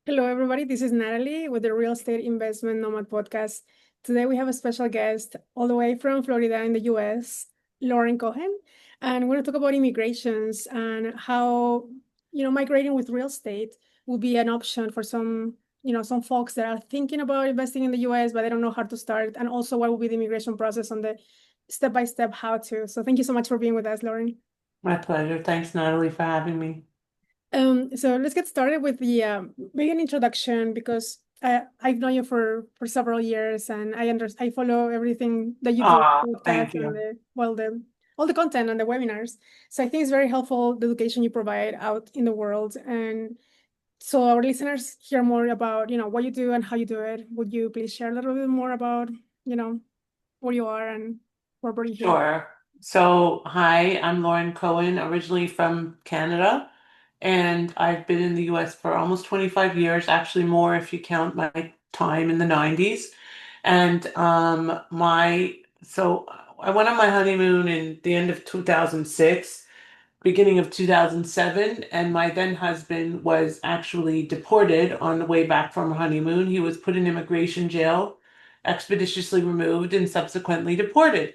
Hello, everybody. This is Natalie with the Real Estate Investment Nomad podcast. Today, we have a special guest all the way from Florida in the US, Lauren Cohen. And we're going to talk about immigrations and how, migrating with real estate will be an option for some folks that are thinking about investing in the US, but they don't know how to start. And also, what will be the immigration process on the step-by-step how to. So thank you so much for being with us, Lauren. My pleasure. Thanks, Natalie, for having me. So let's get started with the maybe an introduction because I've known you for several years and I follow everything that you do, Thank podcasts and you. the all the content and the webinars. So I think it's very helpful the education you provide out in the world, and so our listeners hear more about what you do and how you do it. Would you please share a little bit more about where you are and what brought you here? Sure. So, hi, I'm Lauren Cohen, originally from Canada, and I've been in the US for almost 25 years, actually more if you count my time in the 90s. And I went on my honeymoon in the end of 2006, beginning of 2007, and my then husband was actually deported on the way back from a honeymoon. He was put in immigration jail, expeditiously removed, and subsequently deported.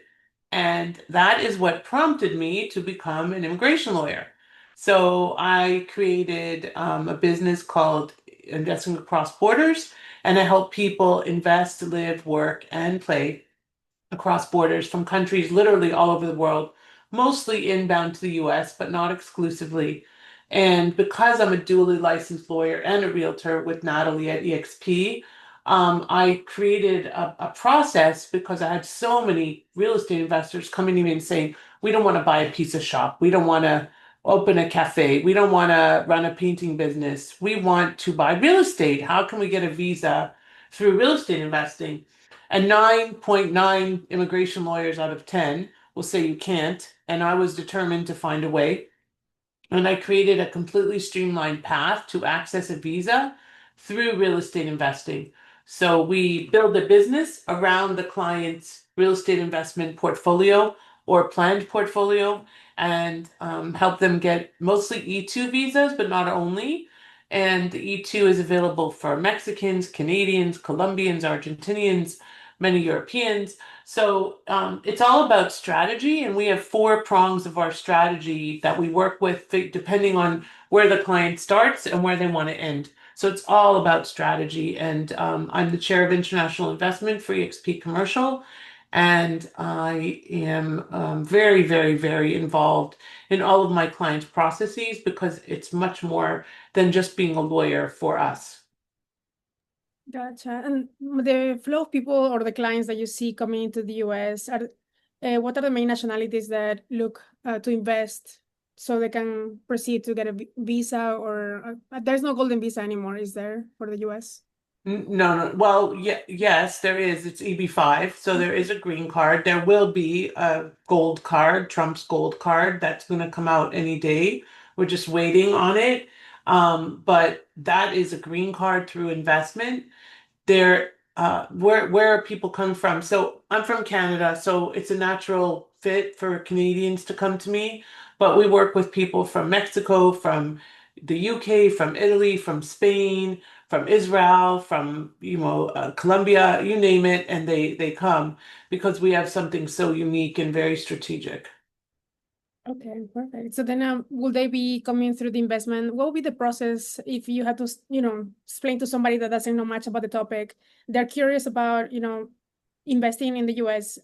And that is what prompted me to become an immigration lawyer. So I created a business called Investing Across Borders, and I help people invest, live, work, and play across borders from countries literally all over the world, mostly inbound to the US, but not exclusively. And because I'm a dually licensed lawyer and a realtor with Nathaly at EXP, I created a process because I had so many real estate investors coming to me and saying, we don't want to buy a piece of shop. We don't want to open a cafe. We don't want to run a painting business. We want to buy real estate. How can we get a visa through real estate investing? And 9.9 immigration lawyers out of 10 will say you can't. And I was determined to find a way. And I created a completely streamlined path to access a visa through real estate investing. So we build a business around the client's real estate investment portfolio or planned portfolio and help them get mostly E2 visas, but not only. And the E2 is available for Mexicans, Canadians, Colombians, Argentinians, many Europeans. So it's all about strategy, and we have four prongs of our strategy that we work with depending on where the client starts and where they want to end. So it's all about strategy, and I'm the chair of international investment for EXP Commercial, and I am very, very, very involved in all of my clients' processes because it's much more than just being a lawyer for us. Gotcha. And the flow of people or the clients that you see coming into the US what are the main nationalities that look to invest so they can proceed to get a visa or there's no golden visa anymore, is there, for the US? No, no. Well, yeah, yes, there is. It's EB-5, so there is a green card. There will be a gold card, Trump's gold card, that's going to come out any day. We're just waiting on it. But that is a green card through investment. Where people come from. So I'm from Canada, so it's a natural fit for Canadians to come to me. But we work with people from Mexico, from the UK, from Italy, from Spain, from Israel, from Colombia, you name it, and they come because we have something so unique and very strategic. Okay, perfect. So then, will they be coming through the investment? What will be the process if you had to, explain to somebody that doesn't know much about the topic? They're curious about, investing in the US,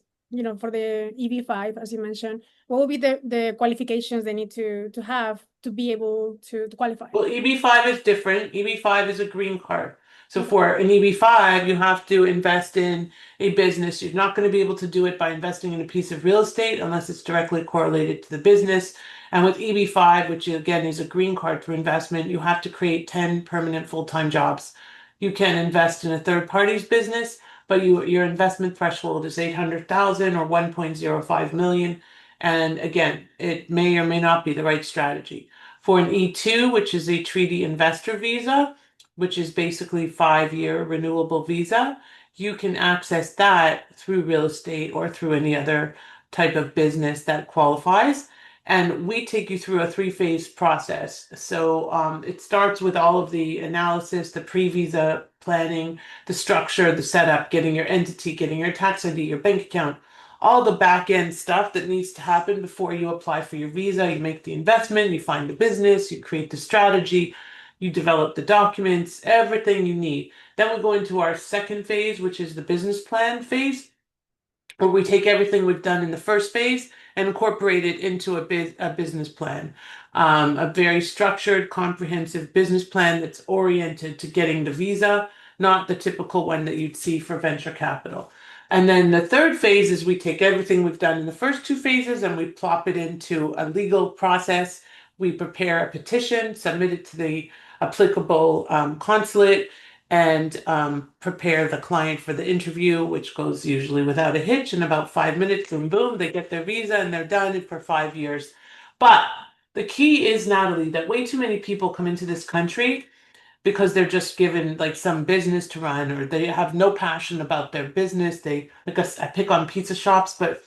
for the EB-5, as you mentioned. What will be the qualifications they need to have to be able to qualify? Well, EB-5 is different. EB-5 is a green card. So Okay. for an EB-5, you have to invest in a business. You're not going to be able to do it by investing in a piece of real estate unless it's directly correlated to the business. And with EB-5, which again is a green card for investment, you have to create 10 permanent full-time jobs. You can invest in a third party's business, but your investment threshold is 800,000 or 1.05 million. And again, it may or may not be the right strategy. For an E2, which is a treaty investor visa, which is basically 5-year renewable visa, you can access that through real estate or through any other type of business that qualifies. And we take you through a 3-phase process. So it starts with all of the analysis, the pre-visa planning, the structure, the setup, getting your entity, getting your tax ID, your bank account, all the back end stuff that needs to happen before you apply for your visa. You make the investment, you find the business, you create the strategy, you develop the documents, everything you need. Then we go into our second phase, which is the business plan phase, where we take everything we've done in the first phase and incorporate it into a business plan, a very structured, comprehensive business plan that's oriented to getting the visa, not the typical one that you'd see for venture capital. And then the third phase is we take everything we've done in the first 2 phases and we plop it into a legal process. We prepare a petition, submit it to the applicable consulate, and prepare the client for the interview, which goes usually without a hitch. In about 5 minutes, boom, boom, they get their visa and they're done for 5 years. But the key is, Nathaly, that way too many people come into this country because they're just given like some business to run, or they have no passion about their business. They, like I pick on pizza shops, but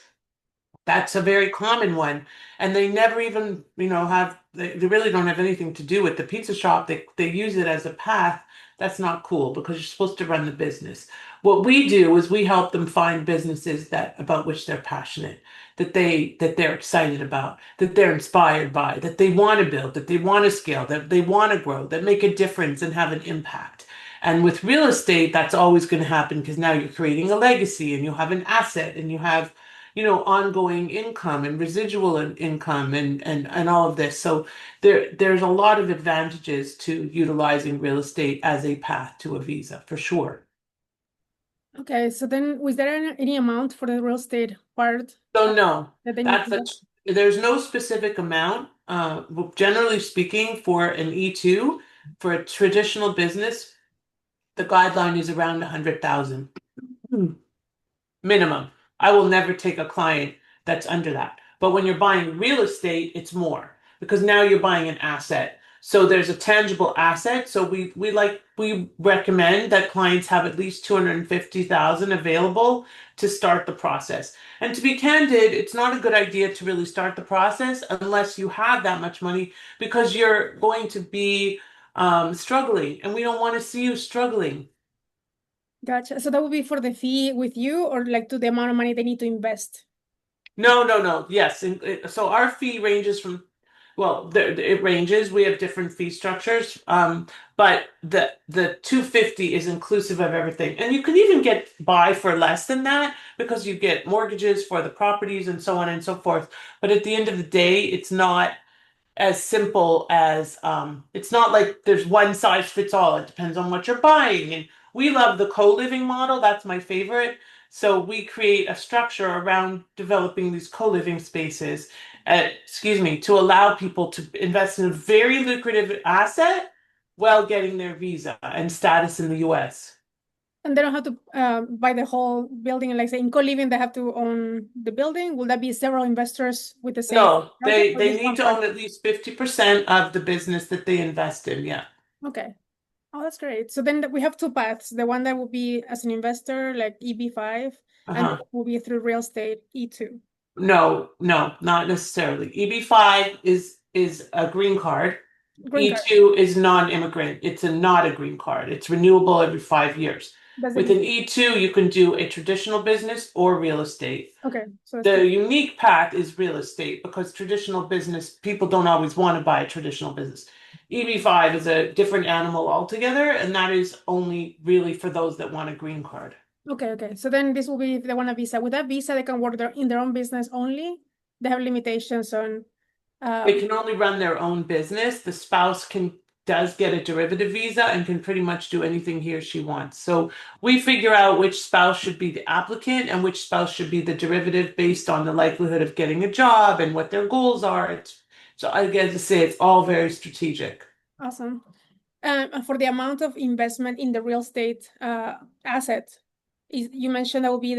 that's a very common one. And they never even, they really don't have anything to do with the pizza shop. They use it as a path. That's not cool because you're supposed to run the business. What we do is we help them find businesses that about which they're passionate, that they're excited about, that they're inspired by, that they want to build, that they want to scale, that they want to grow, that make a difference and have an impact. And with real estate, that's always going to happen because now you're creating a legacy and you have an asset and you have ongoing income and residual income and all of this. So there's a lot of advantages to utilizing real estate as a path to a visa, for sure. Okay, so then was there any amount for the real estate part So no, that they need that's to a, get? there's no specific amount. Generally speaking, for an E2, for a traditional business, the guideline is around 100,000. Minimum. I will never take a client that's under that. But when you're buying real estate, it's more because now you're buying an asset. So there's a tangible asset. So we recommend that clients have at least 250,000 available to start the process. And to be candid, it's not a good idea to really start the process unless you have that much money because you're going to be struggling, and we don't want to see you struggling. Gotcha. So that would be for the fee with you, or like to the amount of money they need to invest? No, no, no. Yes. So our fee ranges from, well, it ranges. We have different fee structures. But the 250 is inclusive of everything. And you can even get by for less than that because you get mortgages for the properties and so on and so forth. But at the end of the day, it's not as simple as it's not like there's one size fits all. It depends on what you're buying. And we love the co-living model. That's my favorite. So we create a structure around developing these co-living spaces, to allow people to invest in a very lucrative asset while getting their visa and status in the US. And they don't have to buy the whole building. Like say in co-living, they have to own the building. Will that be several investors with the same No, project, or they just need one to own project? at least 50% of the business that they invest in. Yeah. Okay. Oh, that's great. So then we have two paths. The one that will be as an investor, like EB-5, and Uh-huh. will be through real estate, E2. No, no, not necessarily. EB-5 is a green card. Green card. E2 is non-immigrant. It's not a green card. It's renewable every 5 years. That's the With an difference. E2, you can do a traditional business or real estate. Okay, so that's The good. unique path is real estate because traditional business, people don't always want to buy a traditional business. EB-5 is a different animal altogether, and that is only really for those that want a green card. Okay, okay. So then this will be if they want a visa. With that visa, they can work in their own business only. They have limitations on They can only run their own business. The spouse does get a derivative visa and can pretty much do anything he or she wants. So we figure out which spouse should be the applicant and which spouse should be the derivative based on the likelihood of getting a job and what their goals are. So I get to say it's all very strategic. awesome. And for the amount of investment in the real estate asset, you mentioned that will be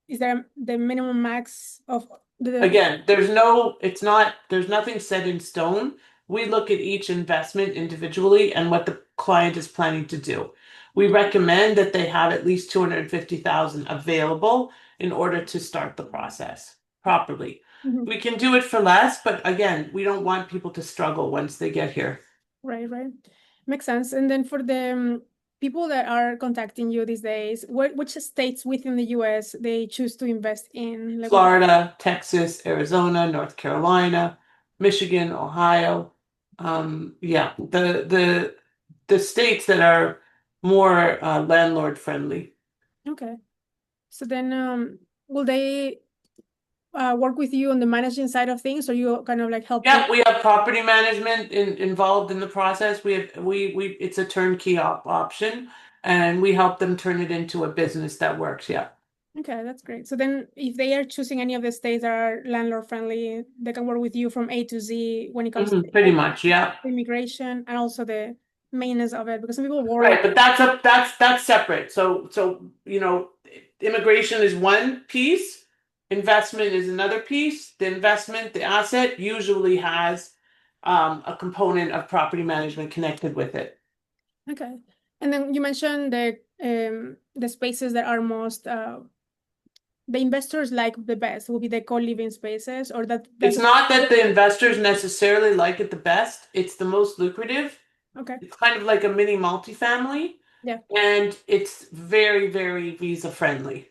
is there the minimum max of the Again, there's nothing set in stone. We look at each investment individually and what the client is planning to do. We recommend that they have at least 250,000 available in order to start the process properly. Mhm. We can do it for less, but again, we don't want people to struggle once they get here. Right, right. Makes sense. And then for the people that are contacting you these days, which states within the US they choose to invest in? Like what? Florida, Texas, Arizona, North Carolina, Michigan, Ohio. Yeah, the states that are more landlord friendly. Okay. So then will they work with you on the managing side of things, or you kind of like help them? Yeah, we have property management involved in the process. We it's a turnkey option, and we help them turn it into a business that works. Yeah. Okay, that's great. So then if they are choosing any of the states that are landlord friendly, they can work with you from A to Z when it comes to Pretty much, yeah. immigration and also the maintenance of it, because some people worry. Right, but that's separate. So immigration is one piece, investment is another piece. The investment, the asset usually has a component of property management connected with it. Okay. And then you mentioned the spaces that are most the investors like the best will be the co-living spaces, or that's It's not that the investors necessarily like it the best, it's the most lucrative. okay. It's kind of like a mini multifamily, Yeah. and it's very, very visa friendly.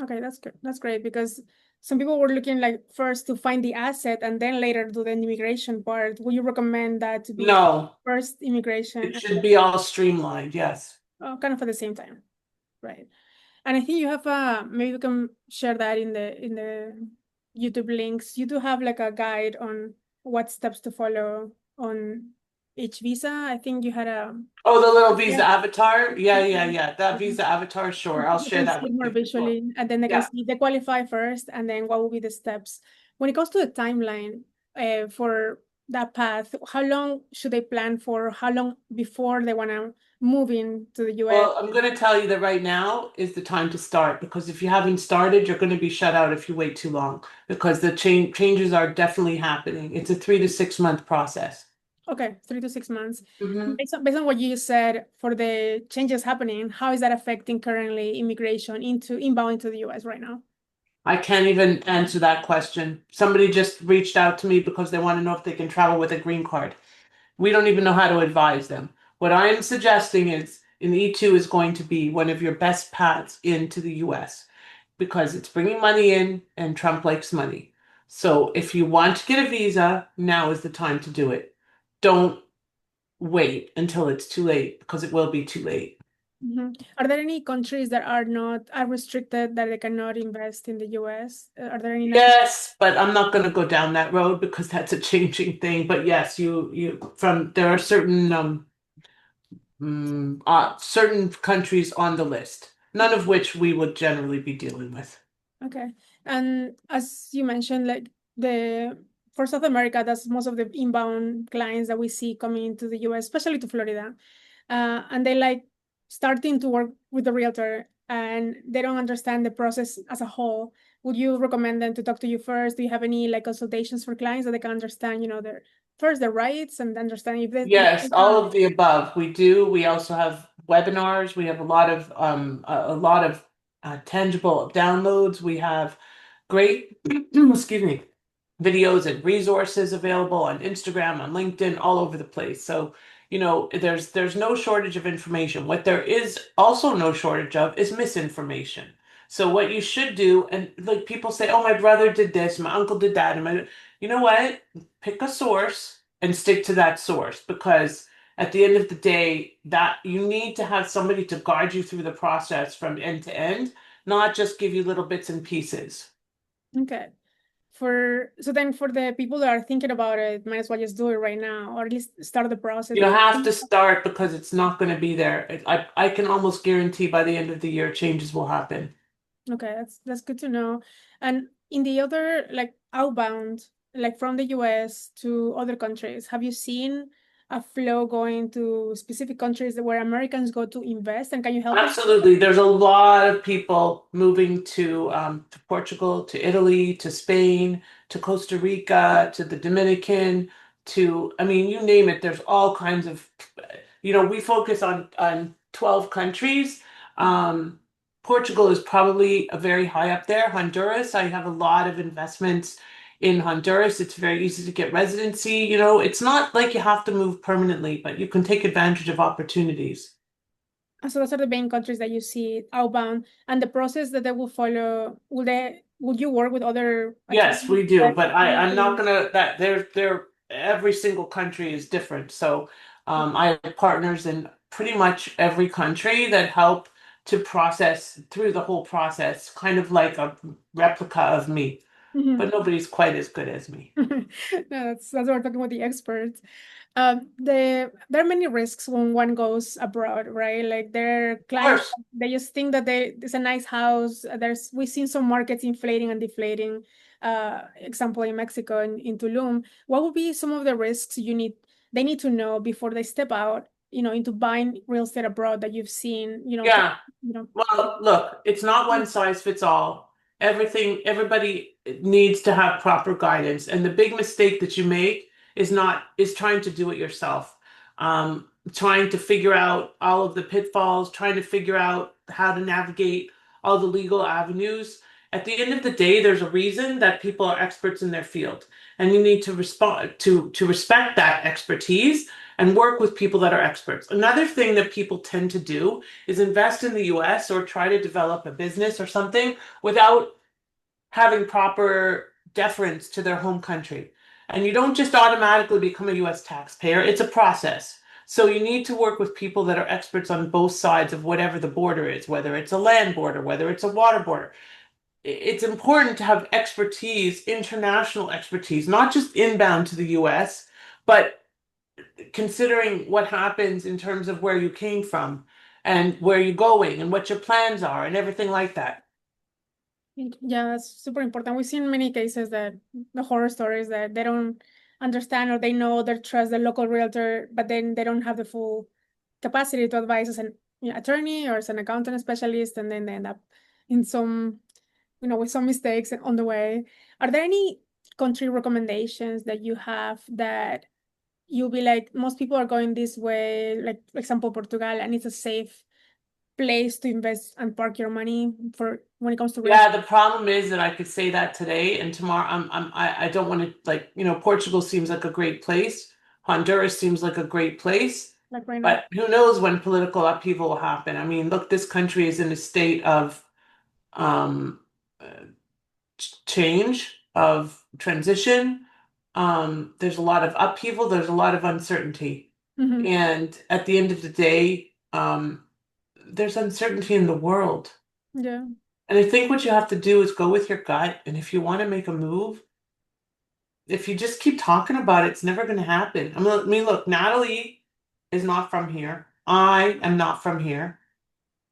Okay, that's good. That's great because some people were looking like first to find the asset and then later do the immigration part. Would you recommend that to be No, first immigration it and should be all streamlined, yes. kind of at the same time? Right. And I think you have maybe we can share that in the YouTube links. You do have like a guide on what steps to follow on each visa. I think you had a Oh, the little yeah. visa avatar? Yeah. That visa avatar, sure. I'll They share can that see with it more you. Sure. visually, and then they can Yeah. see they qualify first, and then what will be the steps. When it comes to the timeline for that path, how long should they plan for? How long before they want to move into the US? Well, I'm going to tell you that right now is the time to start because if you haven't started, you're going to be shut out if you wait too long because the changes are definitely happening. It's a 3 to 6 month process. Okay, 3 to 6 months. Mhm. Based on what you said, for the changes happening, how is that affecting currently immigration into inbound into the US right now? I can't even answer that question. Somebody just reached out to me because they want to know if they can travel with a green card. We don't even know how to advise them. What I am suggesting is an E2 is going to be one of your best paths into the US because it's bringing money in and Trump likes money. So if you want to get a visa, now is the time to do it. Don't wait until it's too late because it will be too late. Are there any countries that are restricted that they cannot invest in the US? Are there any national? Yes, but I'm not going to go down that road because that's a changing thing. But yes, you from there are certain countries on the list, none of which we would generally be dealing with. Okay. And as you mentioned, like the for South America, that's most of the inbound clients that we see coming into the US, especially to Florida. And they like starting to work with the realtor and they don't understand the process as a whole. Would you recommend them to talk to you first? Do you have any like consultations for clients that they can understand, their rights and understand if they Yes, all of the above. We do. We also have webinars. We have a lot of tangible downloads. We have great, excuse me, videos and resources available on Instagram, on LinkedIn, all over the place. So, there's no shortage of information. What there is also no shortage of is misinformation. So what you should do, and like people say, oh, my brother did this, my uncle did that, and you know what? Pick a source and stick to that source because at the end of the day, that you need to have somebody to guide you through the process from end to end, not just give you little bits and pieces. Okay. So then for the people that are thinking about it, might as well just do it right now, or at least start the process. You have to start because it's not going to be there. I can almost guarantee by the end of the year, changes will happen. Okay, that's good to know. And in the other, like outbound, like from the US to other countries, have you seen a flow going to specific countries where Americans go to invest? And can you help them? Absolutely. There's a lot of people moving to Portugal, to Italy, to Spain, to Costa Rica, to the Dominican, I mean, you name it, there's all kinds of, we focus on 12 countries. Um, Portugal is probably a very high up there. Honduras, I have a lot of investments In Honduras, it's very easy to get residency. It's not like you have to move permanently, but you can take advantage of opportunities. So those are the main countries that you see outbound, and the process that they will follow. Would you work with other Yes, attorneys we do, that but I'm not usually? gonna that they're every single country is different. So I have partners in pretty much every country that help to process through the whole process, kind of like a replica of me, but nobody's quite as good as me. No, that's what we're talking about the experts. There are many risks when one goes abroad, right? Like their Of clients, course. they just think that it's a nice house. We've seen some markets inflating and deflating. Example in Mexico in Tulum. What would be some of the risks they need to know before they step out, into buying real estate abroad that you've seen, Yeah. you know. Well, look, it's not one size fits all. Everybody needs to have proper guidance. And the big mistake that you make is trying to do it yourself. Trying to figure out all of the pitfalls, trying to figure out how to navigate all the legal avenues. At the end of the day, there's a reason that people are experts in their field. And you need to respond to respect that expertise and work with people that are experts. Another thing that people tend to do is invest in the US or try to develop a business or something without having proper deference to their home country. And you don't just automatically become a US taxpayer, it's a process. So you need to work with people that are experts on both sides of whatever the border is, whether it's a land border, whether it's a water border. It's important to have expertise, international expertise, not just inbound to the US, but considering what happens in terms of where you came from and where you're going and what your plans are and everything like that. Yeah, that's super important. We've seen many cases that the horror stories that they don't understand or they know they trust the local realtor, but then they don't have the full capacity to advise as an attorney or as an accountant specialist, and then they end up in some, with some mistakes on the way. Are there any country recommendations that you have that you'll be like, most people are going this way, like for example, Portugal, and it's a safe place to invest and park your money for when it comes to real estate? Yeah, the problem is that I could say that today and tomorrow I don't want to like, Portugal seems like a great place. Honduras seems like a great place, Like right now. but who knows when political upheaval will happen. I mean, look, this country is in a state of um uh, change, of transition. There's a lot of upheaval, there's a lot of uncertainty. Hmm. And at the end of the day, there's uncertainty in the world. Yeah. And I think what you have to do is go with your gut. And if you want to make a move, if you just keep talking about it, it's never going to happen. I mean, look, Nathaly is not from here. I am not from here.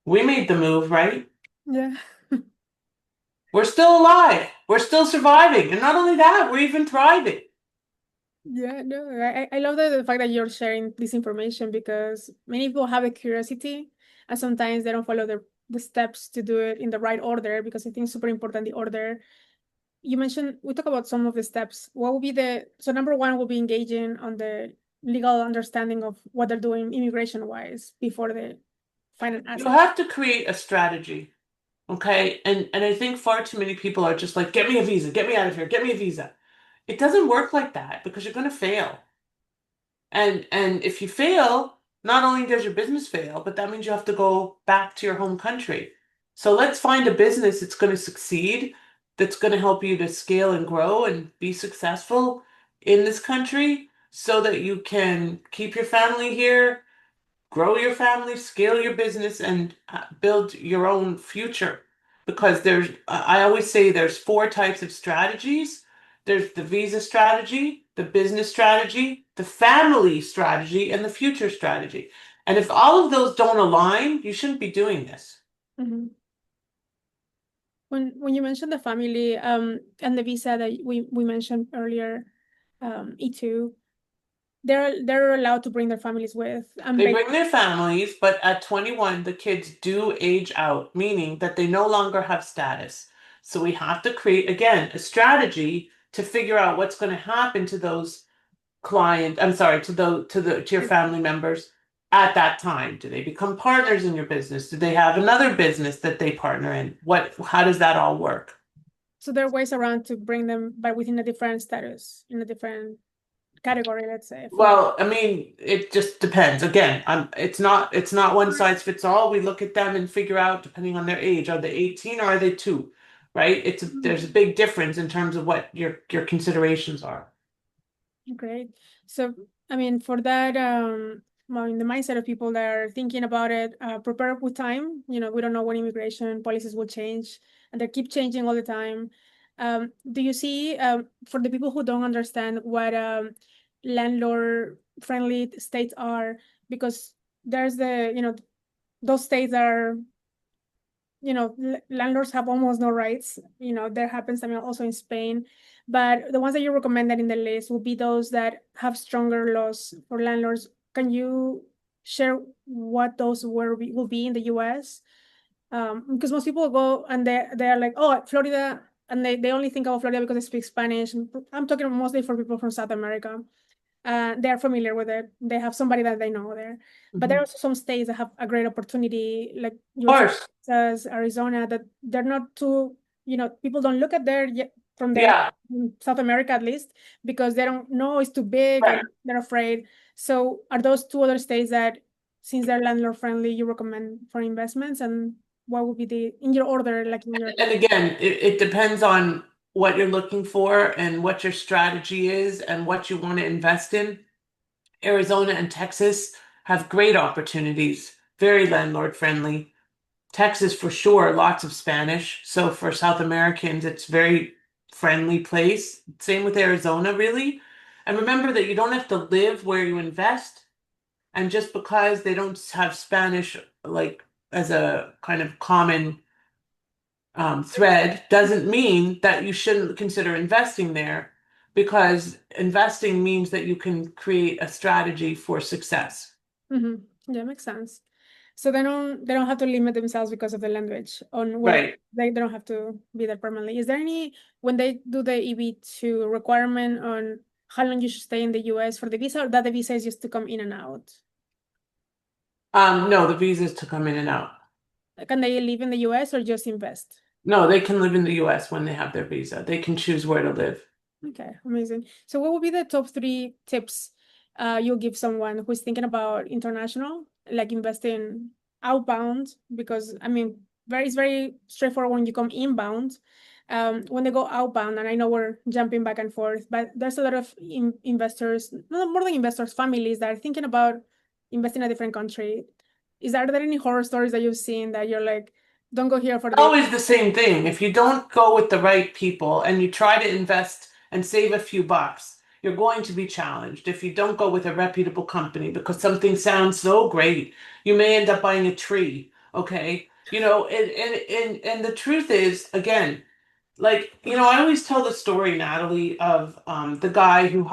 We made the move, right? Yeah. We're still alive. We're still surviving. And not only that, we're even thriving. Yeah, no, I love the fact that you're sharing this information because many people have a curiosity and sometimes they don't follow the steps to do it in the right order because I think it's super important the order. You mentioned we talk about some of the steps. What would be so number one will be engaging on the legal understanding of what they're doing immigration wise before they find an You asset. have to create a strategy. Okay. And I think far too many people are just like, get me a visa, get me out of here, get me a visa. It doesn't work like that because you're going to fail. And if you fail, not only does your business fail, but that means you have to go back to your home country. So let's find a business that's going to succeed, that's going to help you to scale and grow and be successful in this country so that you can keep your family here, grow your family, scale your business, and build your own future. Because I always say there's four types of strategies. There's the visa strategy, the business strategy, the family strategy, and the future strategy. And if all of those don't align, you shouldn't be doing this. Mhm. When you mentioned the family and the visa that we mentioned earlier, E2, they're allowed to bring their families with and They bring their families, but at 21, the kids do age out, meaning that they no longer have status. So we have to create, again, a strategy to figure out what's going to happen to those I'm sorry, to your family members at that time. Do they become partners in your business? Do they have another business that they partner in? How does that all work? So there are ways around to bring them, but within a different status, in a different category, let's say. Well, I mean, it just depends. Again, it's not one size fits all. We look at them and figure out, depending on their age, are they 18 or are they 2? Right? There's a big difference in terms of what your considerations are. Great. So, I mean, for that, well, in the mindset of people that are thinking about it, prepare with time. You know, we don't know when immigration policies will change, and they keep changing all the time. Do you see, for the people who don't understand what landlord-friendly states are, because there's those states are, landlords have almost no rights. There happens, I mean, also in Spain. But the ones that you recommended in the list will be those that have stronger laws for landlords. Can you share what those will be in the US? Because most people go and they are like, oh, Florida, and they only think about Florida because they speak Spanish. I'm talking mostly for people from South America. They are familiar with it. They have somebody that they know there. But there are also some states that have a great opportunity, like Texas, Arizona, that they're not too, people don't look at there yet from there, Yeah. South America at least, because they don't know it's too big Right. and they're afraid. So are those two other states that, since they're landlord friendly, you recommend for investments? And what would be in your order, like in your... And again, it depends on what you're looking for and what your strategy is and what you want to invest in. Arizona and Texas have great opportunities, very landlord friendly. Texas for sure, lots of Spanish. So for South Americans, it's very friendly place. Same with Arizona, really. And remember that you don't have to live where you invest. And just because they don't have Spanish like as a kind of common thread doesn't mean that you shouldn't consider investing there, because investing means that you can create a strategy for success. Yeah, makes sense. So they don't have to limit themselves because of the language on where Right. they don't have to be there permanently. Is there any, when they do the EB-2 requirement on how long you should stay in the US for the visa, or that the visa is just to come in and out? No, the visas to come in and out. Can they live in the US or just invest? No, they can live in the US when they have their visa. They can choose where to live. Okay, amazing. So what would be the top 3 tips you'll give someone who's thinking about international, like investing outbound? Because I mean, it's very straightforward when you come inbound. When they go outbound, and I know we're jumping back and forth, but there's a lot of investors, no, more than investors, families that are thinking about investing in a different country. Are there any horror stories that you've seen that you're like, don't go here for this? Always the same thing. If you don't go with the right people and you try to invest and save a few bucks, you're going to be challenged. If you don't go with a reputable company because something sounds so great, you may end up buying a tree. Okay. And the truth is, again, like, I always tell the story, Nathaly, of the guy who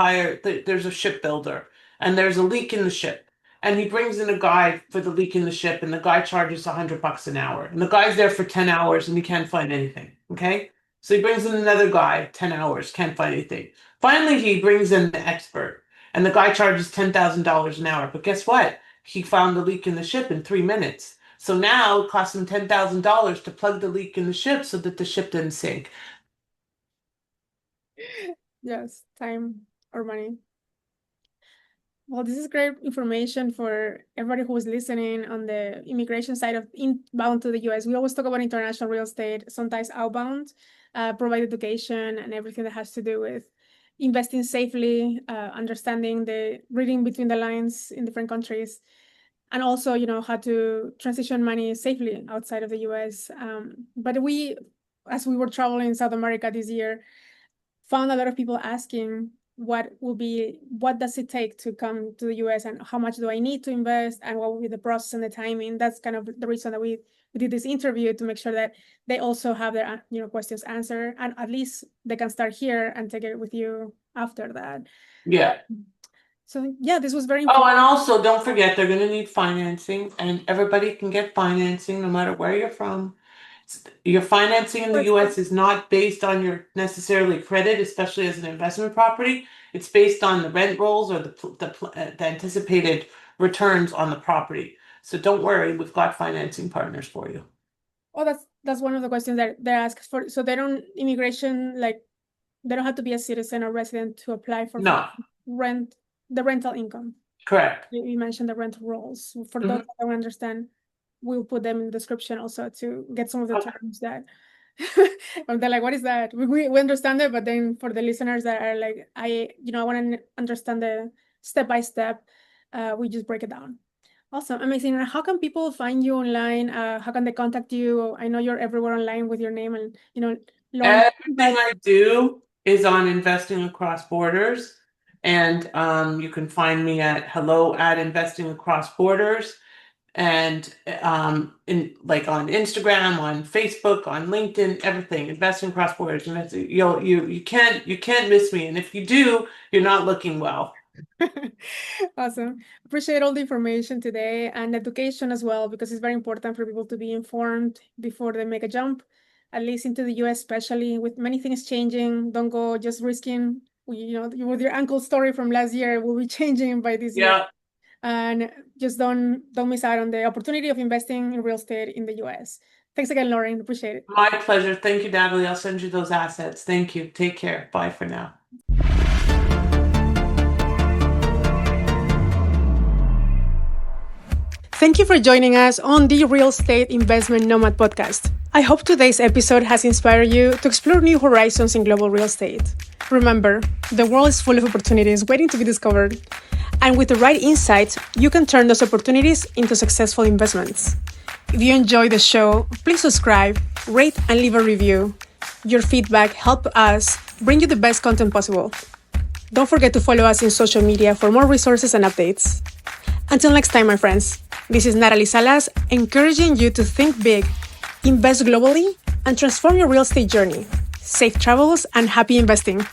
there's a shipbuilder and there's a leak in the ship. And he brings in a guy for the leak in the ship, and the guy charges $100 an hour. And the guy's there for 10 hours and he can't find anything. Okay. So he brings in another guy, 10 hours, can't find anything. Finally, he brings in the expert, and the guy charges $10,000 an hour. But guess what? He found the leak in the ship in 3 minutes. So now it costs him $10,000 to plug the leak in the ship so that the ship didn't sink. Yes, time or money. Well, this is great information for everybody who is listening on the immigration side of inbound to the US. We always talk about international real estate, sometimes outbound, provide education and everything that has to do with investing safely, understanding the reading between the lines in different countries, and also, how to transition money safely outside of the US. But as we were traveling in South America this year, found a lot of people asking what does it take to come to the US, and how much do I need to invest, and what will be the process and the timing. That's kind of the reason that we did this interview, to make sure that they also have their questions answered, and at least they can start here and take it with you after that. Yeah. So yeah, this was very Oh, important. and also don't forget they're going to need financing, and everybody can get financing no matter where you're from. Your financing in the US is not based on your necessarily credit, especially as an investment property. It's based on the rent rolls or the anticipated returns on the property. So don't worry, we've got financing partners for you. Oh, that's one of the questions that they ask for. So they don't immigration, like they don't have to be a citizen or resident to apply for No, the rental income. correct. You mentioned the rental rolls. For those that don't understand, we'll put them in the description also to get some of the terms that they're like, what is that? We understand it, but then for the listeners that are like, I want to understand the step by step, we just break it down. Awesome, amazing. And how can people find you online? How can they contact you? I know you're everywhere online with your name, and Lauren. Everything I do is on Investing Across Borders, and you can find me at hello@investingacrossborders, and on Instagram, on Facebook, on LinkedIn, everything. Investing Across Borders. You can't miss me, and if you do, you're not looking well. Awesome. Appreciate all the information today and education as well, because it's very important for people to be informed before they make a jump, at least into the US, especially with many things changing. Don't go just risking, with your uncle's story from last year, it will be changing by this year. And just don't miss out on the opportunity of investing in real estate in the US. Thanks again, Lauren. Appreciate it. My pleasure. Thank you, Nathaly. I'll send you those assets. Thank you. Take care. Bye for now. Thank you for joining us on the Real Estate Investment Nomad podcast. I hope today's episode has inspired you to explore new horizons in global real estate. Remember, the world is full of opportunities waiting to be discovered. And with the right insights, you can turn those opportunities into successful investments. If you enjoyed the show, please subscribe, rate, and leave a review. Your feedback helps us bring you the best content possible. Don't forget to follow us in social media for more resources and updates. Until next time, my friends, this is Nathaly Salas, encouraging you to think big, invest globally, and transform your real estate journey. Safe travels and happy investing.